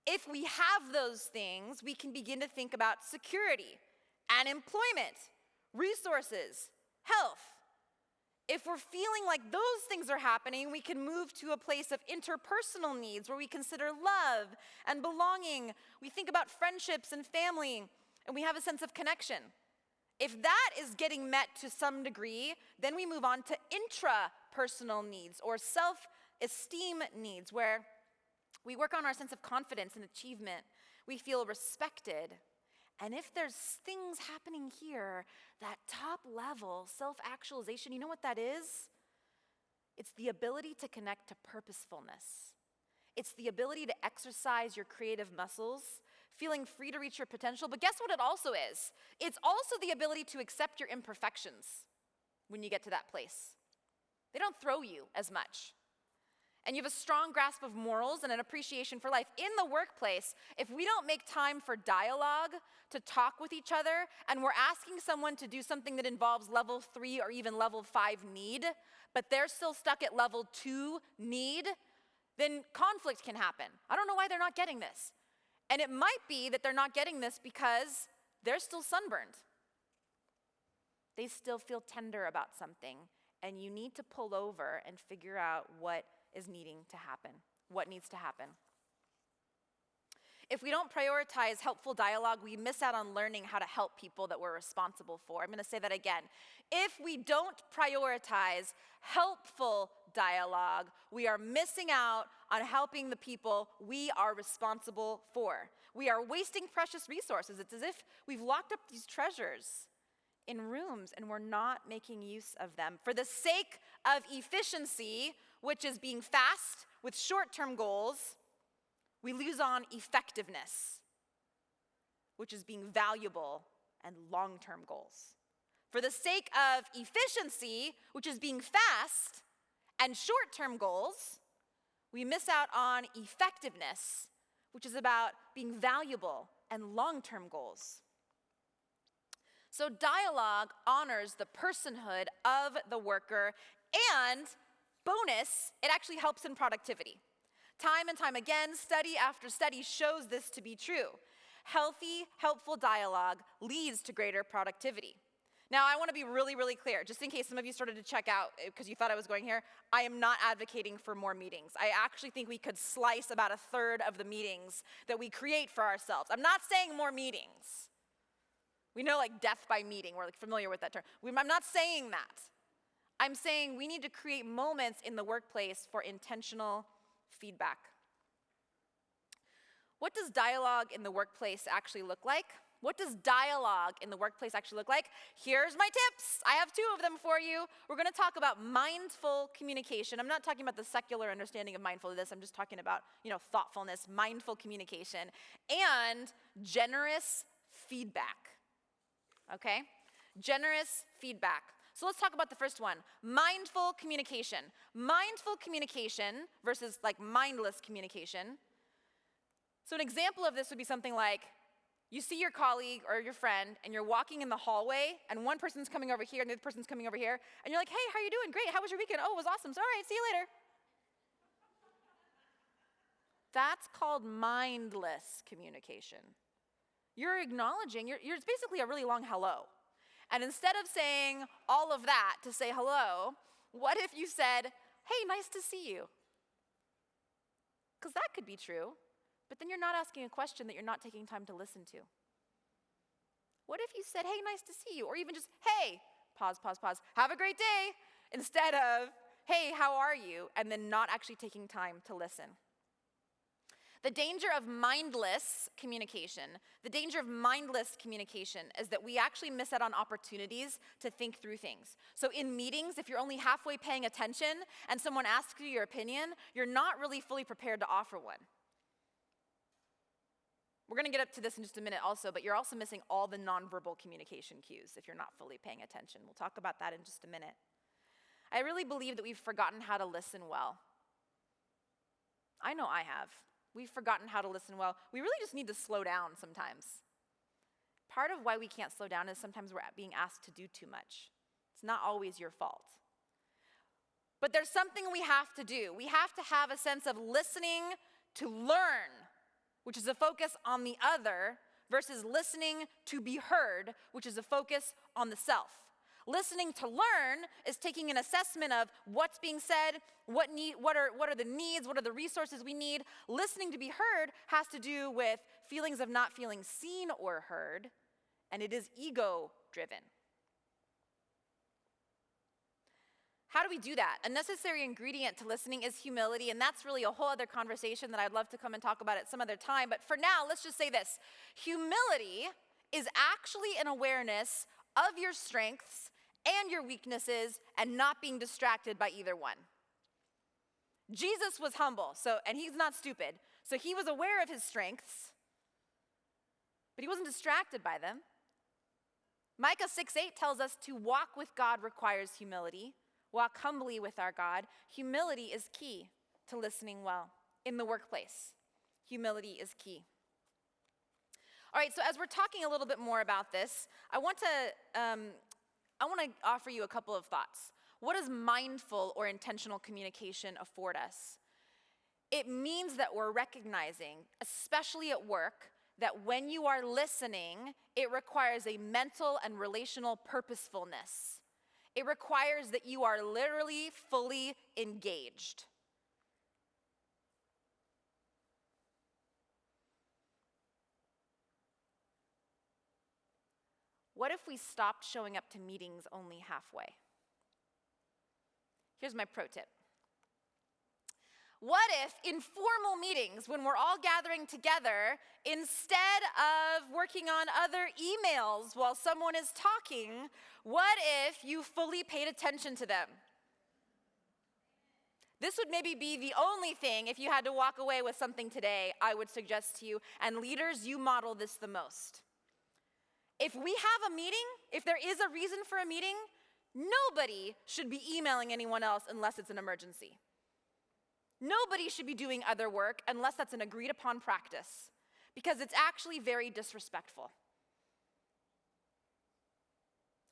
If we have those things, we can begin to think about security and employment, resources, health. If we're feeling like those things are happening, we can move to a place of interpersonal needs where we consider love and belonging. We think about friendships and family, and we have a sense of connection. If that is getting met to some degree, then we move on to intrapersonal needs or self-esteem needs, where we work on our sense of confidence and achievement. We feel respected. And if there's things happening here, that top level self-actualization, you know what that is? It's the ability to connect to purposefulness. It's the ability to exercise your creative muscles, feeling free to reach your potential. But guess what it also is? It's also the ability to accept your imperfections when you get to that place. They don't throw you as much. And you have a strong grasp of morals and an appreciation for life. In the workplace, if we don't make time for dialogue, to talk with each other, and we're asking someone to do something that involves level 3 or even level 5 need, but they're still stuck at level 2 need, then conflict can happen. I don't know why they're not getting this. And it might be that they're not getting this because they're still sunburned. They still feel tender about something, and you need to pull over and figure out what is needing to happen, what needs to happen. If we don't prioritize helpful dialogue, we miss out on learning how to help people that we're responsible for. I'm going to say that again. If we don't prioritize helpful dialogue, we are missing out on helping the people we are responsible for. We are wasting precious resources. It's as if we've locked up these treasures in rooms and we're not making use of them. For the sake of efficiency, which is being fast with short-term goals, we lose on effectiveness, which is being valuable and long-term goals. For the sake of efficiency, which is being fast and short-term goals, we miss out on effectiveness, which is about being valuable and long-term goals. So dialogue honors the personhood of the worker, and bonus, it actually helps in productivity. Time and time again, study after study shows this to be true. Healthy, helpful dialogue leads to greater productivity. Now, I want to be really, really clear, just in case some of you started to check out because you thought I was going here. I am not advocating for more meetings. I actually think we could slice about 1/3 of the meetings that we create for ourselves. I'm not saying more meetings. We know like death by meeting, we're like familiar with that term. I'm not saying that. I'm saying we need to create moments in the workplace for intentional feedback. What does dialogue in the workplace actually look like? What does dialogue in the workplace actually look like? Here's my tips. I have 2 of them for you. We're going to talk about mindful communication. I'm not talking about the secular understanding of mindfulness. I'm just talking about, thoughtfulness, mindful communication, and generous feedback. Okay? Generous feedback. So let's talk about the first one, mindful communication. Mindful communication versus like mindless communication. So an example of this would be something like, you see your colleague or your friend and you're walking in the hallway and one person's coming over here and the other person's coming over here and you're like, hey, how are you doing? Great, how was your weekend? Oh, it was awesome. So all right, see you later. That's called mindless communication. You're acknowledging, it's basically a really long hello. And instead of saying all of that to say hello, what if you said, hey, nice to see you? Because that could be true, but then you're not asking a question that you're not taking time to listen to. What if you said, hey, nice to see you? Or even just, hey, pause, have a great day, instead of, hey, how are you? And then not actually taking time to listen. The danger of mindless communication is that we actually miss out on opportunities to think through things. So in meetings, if you're only halfway paying attention and someone asks you your opinion, you're not really fully prepared to offer one. We're going to get up to this in just a minute also, but you're also missing all the nonverbal communication cues if you're not fully paying attention. We'll talk about that in just a minute. I really believe that we've forgotten how to listen well. I know I have. We've forgotten how to listen well. We really just need to slow down sometimes. Part of why we can't slow down is sometimes we're being asked to do too much. It's not always your fault. But there's something we have to do. We have to have a sense of listening to learn, which is a focus on the other, versus listening to be heard, which is a focus on the self. Listening to learn is taking an assessment of what's being said, what are the needs, what are the resources we need. Listening to be heard has to do with feelings of not feeling seen or heard, and it is ego-driven. How do we do that? A necessary ingredient to listening is humility, and that's really a whole other conversation that I'd love to come and talk about at some other time. But for now, let's just say this. Humility is actually an awareness of your strengths and your weaknesses and not being distracted by either one. Jesus was humble, and he's not stupid. So he was aware of his strengths, but he wasn't distracted by them. Micah 6:8 tells us to walk with God requires humility. Walk humbly with our God. Humility is key to listening well in the workplace. Humility is key. All right, so as we're talking a little bit more about this, I want to offer you a couple of thoughts. What does mindful or intentional communication afford us? It means that we're recognizing, especially at work, that when you are listening, it requires a mental and relational purposefulness. It requires that you are literally fully engaged. What if we stopped showing up to meetings only halfway? Here's my pro tip. What if in formal meetings, when we're all gathering together, instead of working on other emails while someone is talking, what if you fully paid attention to them? This would maybe be the only thing, if you had to walk away with something today, I would suggest to you, and leaders, you model this the most. If we have a meeting, if there is a reason for a meeting, nobody should be emailing anyone else unless it's an emergency. Nobody should be doing other work unless that's an agreed upon practice, because it's actually very disrespectful.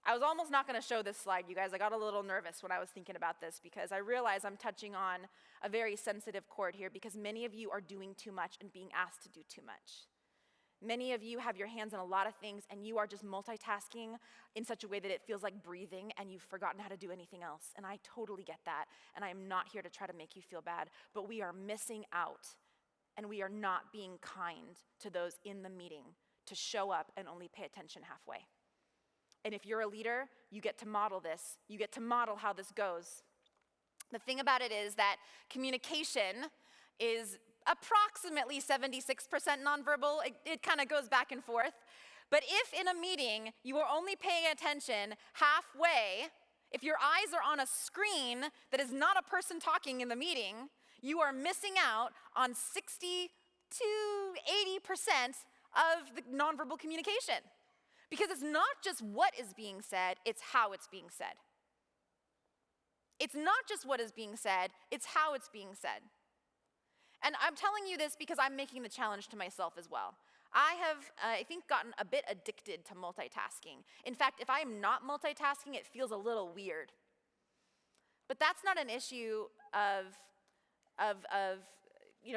I was almost not going to show this slide, you guys. I got a little nervous when I was thinking about this because I realize I'm touching on a very sensitive chord here because many of you are doing too much and being asked to do too much. Many of you have your hands on a lot of things and you are just multitasking in such a way that it feels like breathing and you've forgotten how to do anything else. And I totally get that. And I am not here to try to make you feel bad, but we are missing out and we are not being kind to those in the meeting to show up and only pay attention halfway. And if you're a leader, you get to model this. You get to model how this goes. The thing about it is that communication is approximately 76% nonverbal. It kind of goes back and forth. But if in a meeting you are only paying attention halfway, if your eyes are on a screen that is not a person talking in the meeting, you are missing out on 60 to 80% of the nonverbal communication. Because it's not just what is being said, it's how it's being said. It's not just what is being said, it's how it's being said. And I'm telling you this because I'm making the challenge to myself as well. I have, I think, gotten a bit addicted to multitasking. In fact, if I am not multitasking, it feels a little weird. But that's not an issue of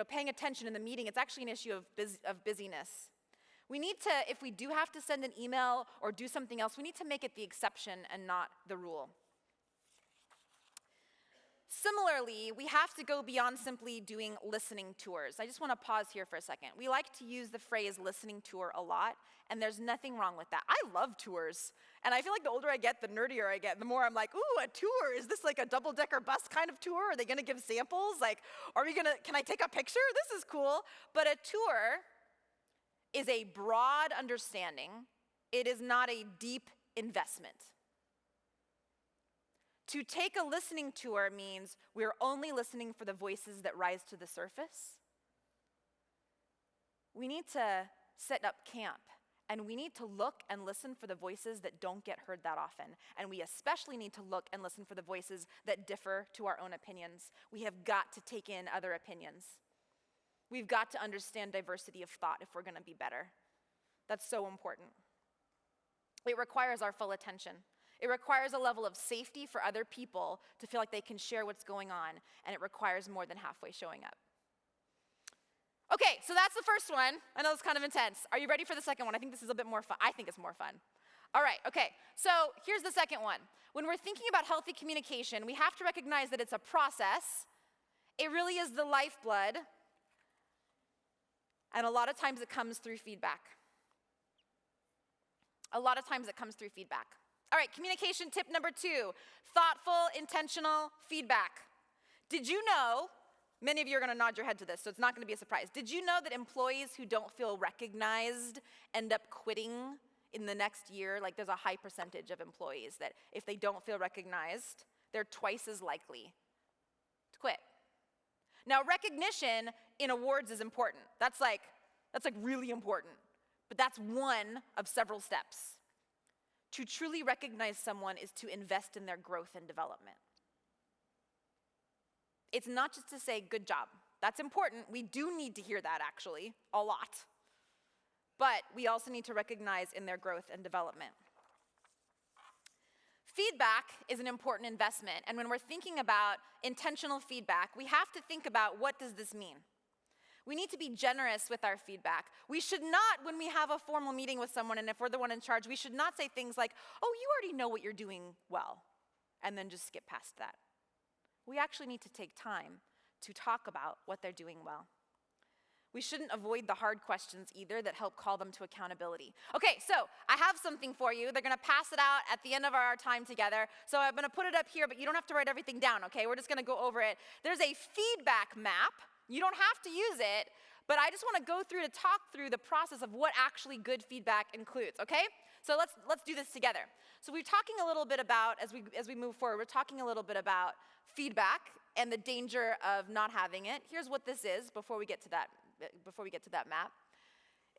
paying attention in the meeting. It's actually an issue of busyness. We need to, if we do have to send an email or do something else, we need to make it the exception and not the rule. Similarly, we have to go beyond simply doing listening tours. I just want to pause here for a second. We like to use the phrase listening tour a lot, and there's nothing wrong with that. I love tours, and I feel like the older I get, the nerdier I get. The more I'm like, ooh, a tour, is this like a double-decker bus kind of tour? Are they gonna give samples? Like, can I take a picture? This is cool. But a tour is a broad understanding. It is not a deep investment. To take a listening tour means we're only listening for the voices that rise to the surface. We need to set up camp, and we need to look and listen for the voices that don't get heard that often. And we especially need to look and listen for the voices that differ to our own opinions. We have got to take in other opinions. We've got to understand diversity of thought if we're going to be better. That's so important. It requires our full attention. It requires a level of safety for other people to feel like they can share what's going on, and it requires more than halfway showing up. Okay, so that's the first one. I know it's kind of intense. Are you ready for the second one? I think this is a bit more fun. I think it's more fun. All right, okay, so here's the second one. When we're thinking about healthy communication, we have to recognize that it's a process. It really is the lifeblood, and a lot of times it comes through feedback. A lot of times it comes through feedback. All right, communication tip number 2, thoughtful, intentional feedback. Did you know, many of you are gonna nod your head to this, so it's not gonna be a surprise. Did you know that employees who don't feel recognized end up quitting in the next year? Like there's a high percentage of employees that if they don't feel recognized, they're twice as likely to quit. Now, recognition in awards is important. That's like really important, but that's one of several steps. To truly recognize someone is to invest in their growth and development. It's not just to say, good job. That's important. We do need to hear that, actually, a lot. But we also need to recognize in their growth and development. Feedback is an important investment, and when we're thinking about intentional feedback, we have to think about what does this mean? We need to be generous with our feedback. We should not, when we have a formal meeting with someone, and if we're the one in charge, we should not say things like, oh, you already know what you're doing well, and then just skip past that. We actually need to take time to talk about what they're doing well. We shouldn't avoid the hard questions either that help call them to accountability. Okay, so I have something for you. They're gonna pass it out at the end of our time together. So I'm gonna put it up here, but you don't have to write everything down, okay? We're just gonna go over it. There's a feedback map. You don't have to use it, but I just want to go through to talk through the process of what actually good feedback includes, okay? So let's do this together. So we're talking a little bit about, as we move forward, we're talking a little bit about feedback and the danger of not having it. Here's what this is before we get to that map.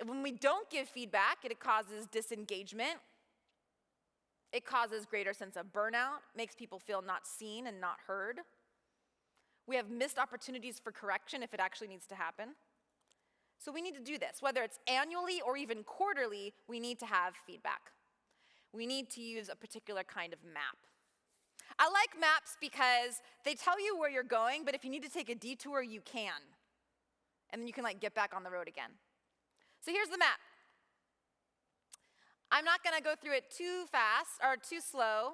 When we don't give feedback, it causes disengagement. It causes greater sense of burnout, makes people feel not seen and not heard. We have missed opportunities for correction if it actually needs to happen. So we need to do this. Whether it's annually or even quarterly, we need to have feedback. We need to use a particular kind of map. I like maps because they tell you where you're going, but if you need to take a detour, you can. And then you can get back on the road again. So here's the map. I'm not gonna go through it too fast or too slow,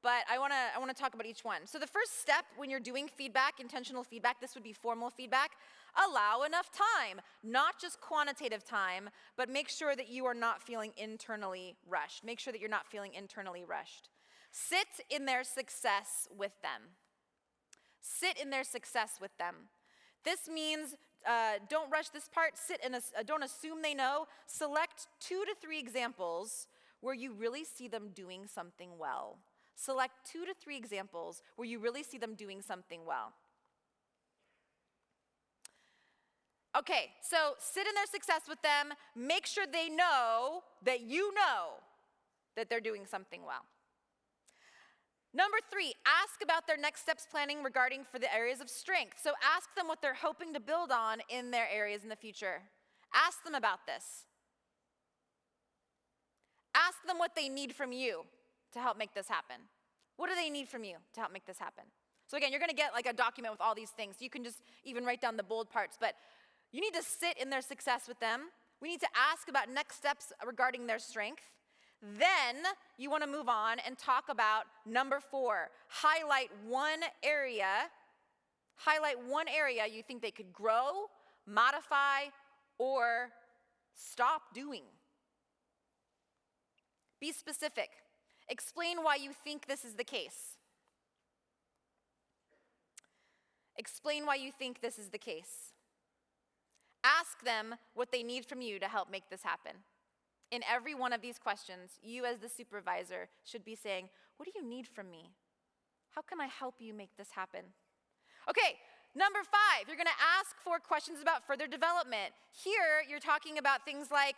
but I wanna talk about each one. So the first step when you're doing feedback, intentional feedback, this would be formal feedback, allow enough time, not just quantitative time, but make sure that you are not feeling internally rushed. Make sure that you're not feeling internally rushed. Sit in their success with them. Sit in their success with them. This means don't rush this part, don't assume they know. Select 2 to 3 examples where you really see them doing something well. Select 2 to 3 examples where you really see them doing something well. Okay, so sit in their success with them. Make sure they know that you know that they're doing something well. Number 3, ask about their next steps planning regarding for the areas of strength. So ask them what they're hoping to build on in their areas in the future. Ask them about this. Ask them what they need from you to help make this happen. What do they need from you to help make this happen? So again, you're gonna get a document with all these things. You can just even write down the bold parts, but you need to sit in their success with them. We need to ask about next steps regarding their strength. Then you want to move on and talk about number 4. Highlight one area you think they could grow, modify, or stop doing. Be specific. Explain why you think this is the case. Explain why you think this is the case. Ask them what they need from you to help make this happen. In every one of these questions, you as the supervisor should be saying, what do you need from me? How can I help you make this happen? Okay, number 5, you're going to ask for questions about further development. Here, you're talking about things like,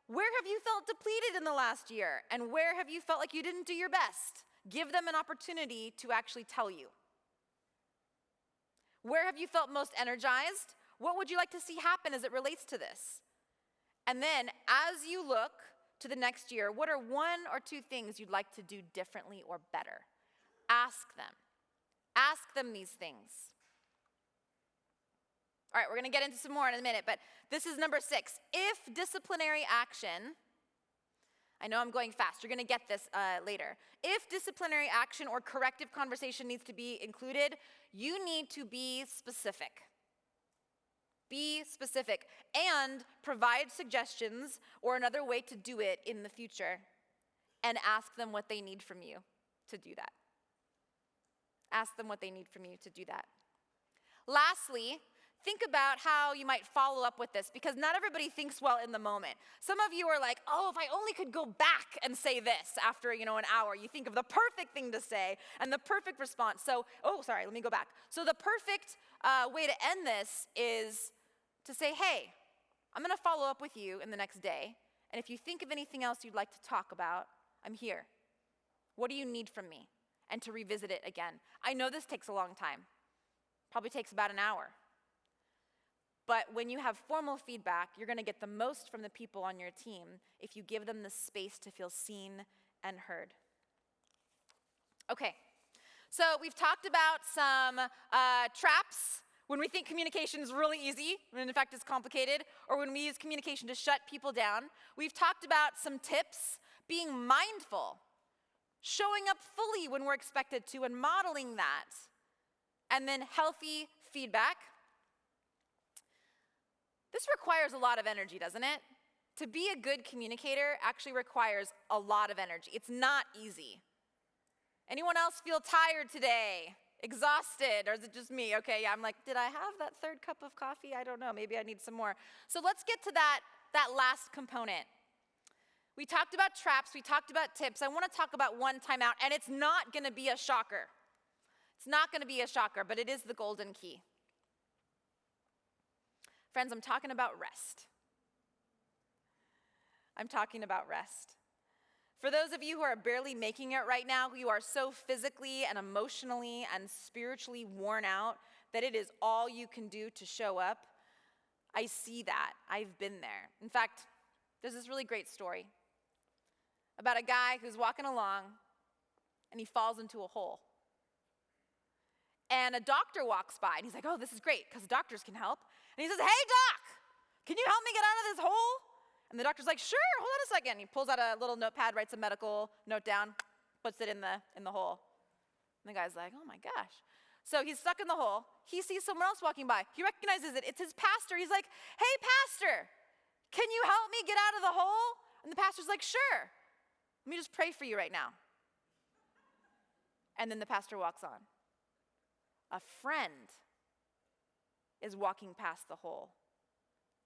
where have you felt depleted in the last year? And where have you felt like you didn't do your best? Give them an opportunity to actually tell you. Where have you felt most energized? What would you like to see happen as it relates to this? And then, as you look to the next year, what are 1 or 2 things you'd like to do differently or better? Ask them. Ask them these things. All right, we're going to get into some more in a minute, but this is number 6. If disciplinary action, I know I'm going fast, you're going to get this later. If disciplinary action or corrective conversation needs to be included, you need to be specific. Be specific and provide suggestions or another way to do it in the future, and ask them what they need from you to do that. Ask them what they need from you to do that. Lastly, think about how you might follow up with this, because not everybody thinks well in the moment. Some of you are like, oh, if I only could go back and say this after, an hour. You think of the perfect thing to say and the perfect response. So, let me go back. So the perfect way to end this is to say, hey, I'm going to follow up with you in the next day, and if you think of anything else you'd like to talk about, I'm here. What do you need from me? And to revisit it again. I know this takes a long time. Probably takes about an hour. But when you have formal feedback, you're going to get the most from the people on your team if you give them the space to feel seen and heard. Okay, so we've talked about some traps when we think communication is really easy, when in fact it's complicated, or when we use communication to shut people down. We've talked about some tips, being mindful, showing up fully when we're expected to, and modeling that, and then healthy feedback. This requires a lot of energy, doesn't it? To be a good communicator actually requires a lot of energy. It's not easy. Anyone else feel tired today? Exhausted? Or is it just me? Okay, yeah, I'm like, did I have that 3rd cup of coffee? I don't know, maybe I need some more. So let's get to that last component. We talked about traps, we talked about tips. I want to talk about one timeout, and it's not going to be a shocker. It's not going to be a shocker, but it is the golden key. Friends, I'm talking about rest. I'm talking about rest. For those of you who are barely making it right now, you are so physically and emotionally and spiritually worn out that it is all you can do to show up. I see that. I've been there. In fact, there's this really great story about a guy who's walking along and he falls into a hole. And a doctor walks by and he's like, oh, this is great because doctors can help. And he says, hey, doc, can you help me get out of this hole? And the doctor's like, sure, hold on a second. He pulls out a little notepad, writes a medical note down, puts it in the hole. And the guy's like, oh my gosh. So he's stuck in the hole. He sees someone else walking by. He recognizes it. It's his pastor. He's like, hey, pastor, can you help me get out of the hole? And the pastor's like, sure. Let me just pray for you right now. And then the pastor walks on. A friend is walking past the hole.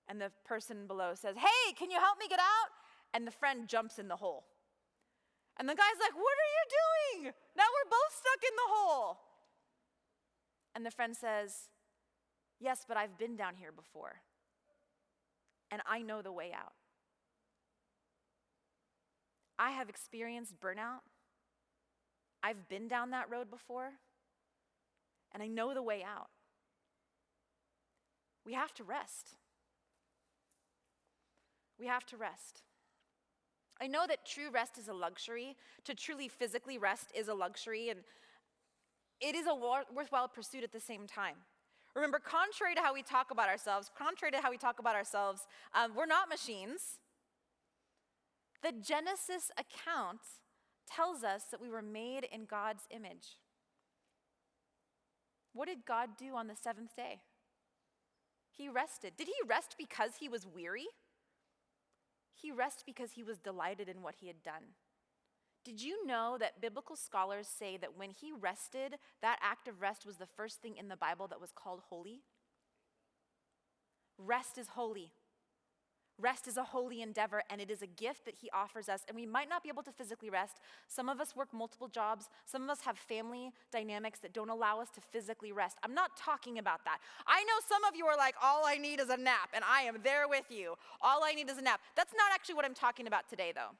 And the person below says, hey, can you help me get out? And the friend jumps in the hole. And the guy's like, what are you doing? Now we're both stuck in the hole. And the friend says, yes, but I've been down here before. And I know the way out. I have experienced burnout. I've been down that road before. And I know the way out. We have to rest. We have to rest. I know that true rest is a luxury. To truly physically rest is a luxury, and it is a worthwhile pursuit at the same time. Remember, contrary to how we talk about ourselves, we're not machines. The Genesis account tells us that we were made in God's image. What did God do on the seventh day? He rested. Did he rest because he was weary? He rested because he was delighted in what he had done. Did you know that biblical scholars say that when he rested, that act of rest was the first thing in the Bible that was called holy? Rest is holy. Rest is a holy endeavor, and it is a gift that he offers us. And we might not be able to physically rest. Some of us work multiple jobs. Some of us have family dynamics that don't allow us to physically rest. I'm not talking about that. I know some of you are like, all I need is a nap, and I am there with you. All I need is a nap. That's not actually what I'm talking about today, though.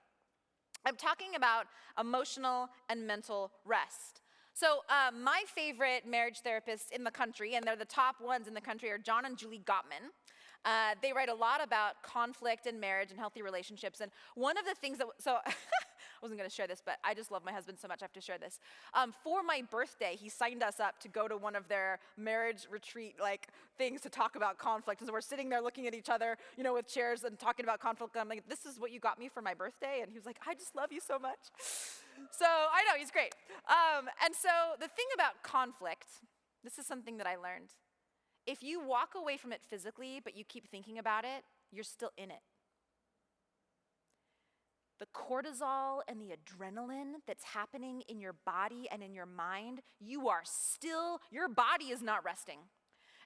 I'm talking about emotional and mental rest. So my favorite marriage therapists in the country, and they're the top ones in the country, are John and Julie Gottman. They write a lot about conflict in marriage and healthy relationships. And one of the things that, so I wasn't going to share this, but I just love my husband so much I have to share this. For my birthday, he signed us up to go to one of their marriage retreat things to talk about conflict. And so we're sitting there looking at each other, with chairs and talking about conflict. And I'm like, this is what you got me for my birthday? And he was like, I just love you so much. So I know, he's great. And so the thing about conflict, this is something that I learned. If you walk away from it physically, but you keep thinking about it, you're still in it. The cortisol and the adrenaline that's happening in your body and in your mind, your body is not resting.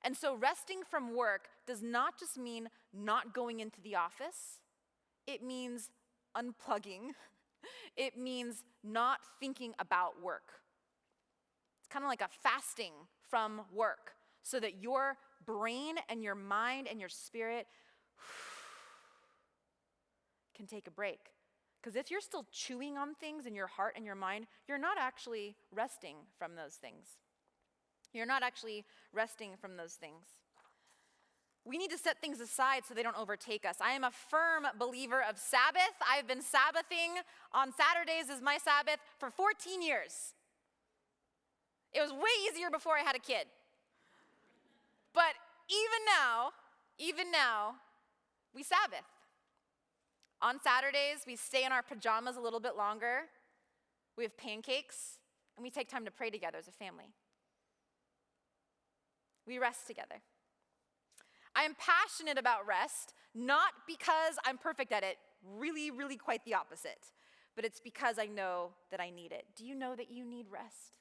And so resting from work does not just mean not going into the office. It means unplugging. It means not thinking about work. It's kind of like a fasting from work, so that your brain and your mind and your spirit can take a break. Because if you're still chewing on things in your heart and your mind, you're not actually resting from those things. You're not actually resting from those things. We need to set things aside so they don't overtake us. I am a firm believer of Sabbath. I've been Sabbathing on Saturdays as my Sabbath for 14 years. It was way easier before I had a kid. But even now, we Sabbath. On Saturdays, we stay in our pajamas a little bit longer. We have pancakes, and we take time to pray together as a family. We rest together. I am passionate about rest, not because I'm perfect at it, really, really quite the opposite, but it's because I know that I need it. Do you know that you need rest?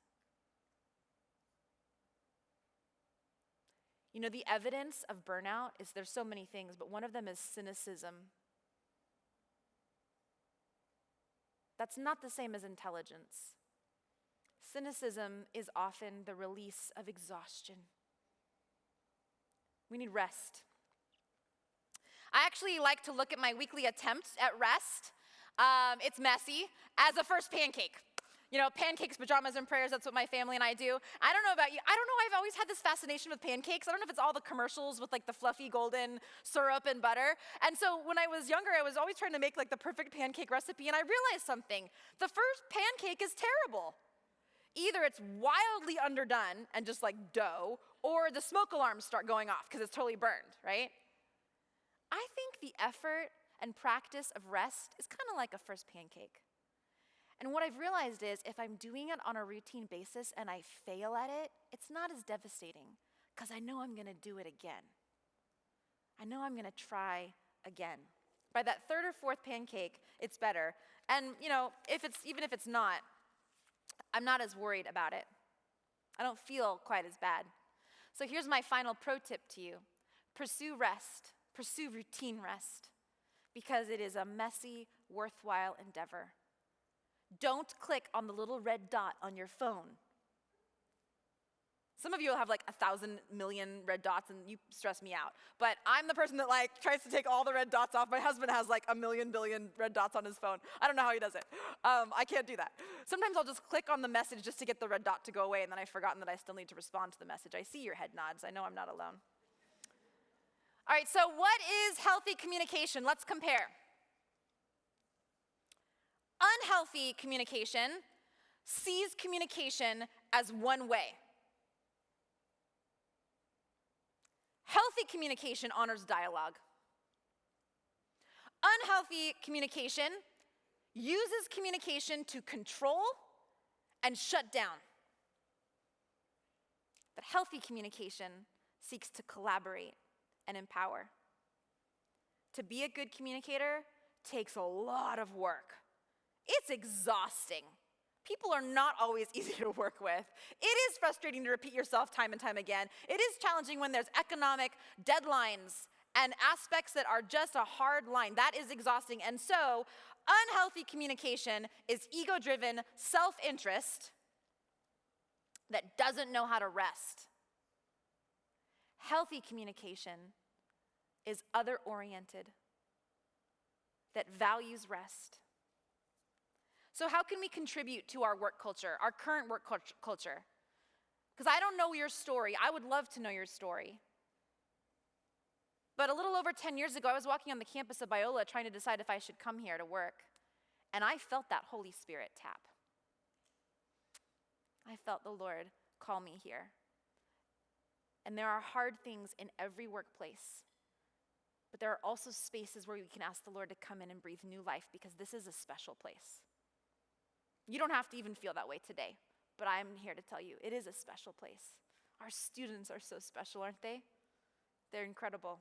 The evidence of burnout is there's so many things, but one of them is cynicism. That's not the same as intelligence. Cynicism is often the release of exhaustion. We need rest. I actually like to look at my weekly attempt at rest. It's messy, as a first pancake. Pancakes, pajamas, and prayers, that's what my family and I do. I don't know about you. I don't know, I've always had this fascination with pancakes. I don't know if it's all the commercials with the fluffy golden syrup and butter. And so when I was younger, I was always trying to make the perfect pancake recipe, and I realized something. The first pancake is terrible. Either it's wildly underdone and just dough, or the smoke alarms start going off because it's totally burned, right? I think the effort and practice of rest is kind of like a first pancake. And what I've realized is if I'm doing it on a routine basis and I fail at it, it's not as devastating because I know I'm going to do it again. I know I'm going to try again. By that third or fourth pancake, it's better. And, even if it's not, I'm not as worried about it. I don't feel quite as bad. So here's my final pro tip to you. Pursue rest. Pursue routine rest because it is a messy, worthwhile endeavor. Don't click on the little red dot on your phone. Some of you will have 1,000 million red dots and you stress me out. But I'm the person that tries to take all the red dots off. My husband has a million billion red dots on his phone. I don't know how he does it. I can't do that. Sometimes I'll just click on the message just to get the red dot to go away, and then I've forgotten that I still need to respond to the message. I see your head nods. I know I'm not alone. All right, so what is healthy communication? Let's compare. Unhealthy communication sees communication as one way. Healthy communication honors dialogue. Unhealthy communication uses communication to control and shut down. But healthy communication seeks to collaborate and empower. To be a good communicator takes a lot of work. It's exhausting. People are not always easy to work with. It is frustrating to repeat yourself time and time again. It is challenging when there's economic deadlines and aspects that are just a hard line. That is exhausting. And so, unhealthy communication is ego-driven self-interest that doesn't know how to rest. Healthy communication is other-oriented, that values rest. So how can we contribute to our work culture, our current work culture? Because I don't know your story. I would love to know your story. But a little over 10 years ago, I was walking on the campus of Biola trying to decide if I should come here to work. And I felt that Holy Spirit tap. I felt the Lord call me here. And there are hard things in every workplace. But there are also spaces where we can ask the Lord to come in and breathe new life, because this is a special place. You don't have to even feel that way today, but I'm here to tell you, it is a special place. Our students are so special, aren't they? They're incredible.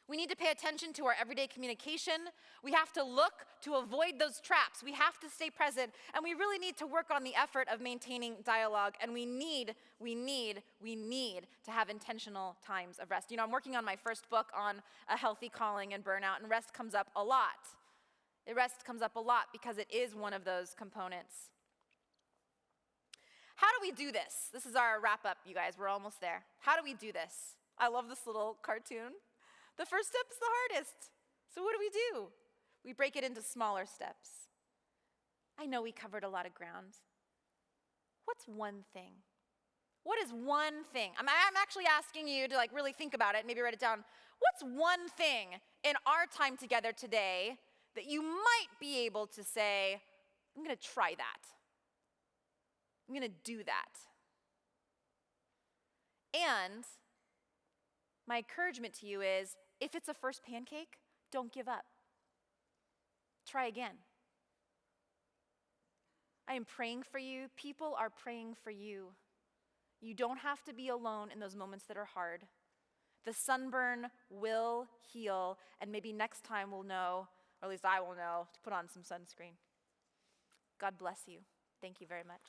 We need to pay attention to our everyday communication. We have to look to avoid those traps. We have to stay present, and we really need to work on the effort of maintaining dialogue, and we need to have intentional times of rest. You know, I'm working on my first book on a healthy calling and burnout, and rest comes up a lot. Rest comes up a lot because it is one of those components. How do we do this? This is our wrap up, you guys. We're almost there. How do we do this? I love this little cartoon. The first step is the hardest. So what do? We break it into smaller steps. I know we covered a lot of ground. What's one thing? What is one thing? I'm actually asking you to really think about it, maybe write it down. What's one thing in our time together today that you might be able to say, I'm going to try that. I'm going to do that. And my encouragement to you is, if it's a first pancake, don't give up. Try again. I am praying for you. People are praying for you. You don't have to be alone in those moments that are hard. The sunburn will heal, and maybe next time we'll know, or at least I will know, to put on some sunscreen. God bless you. Thank you very much.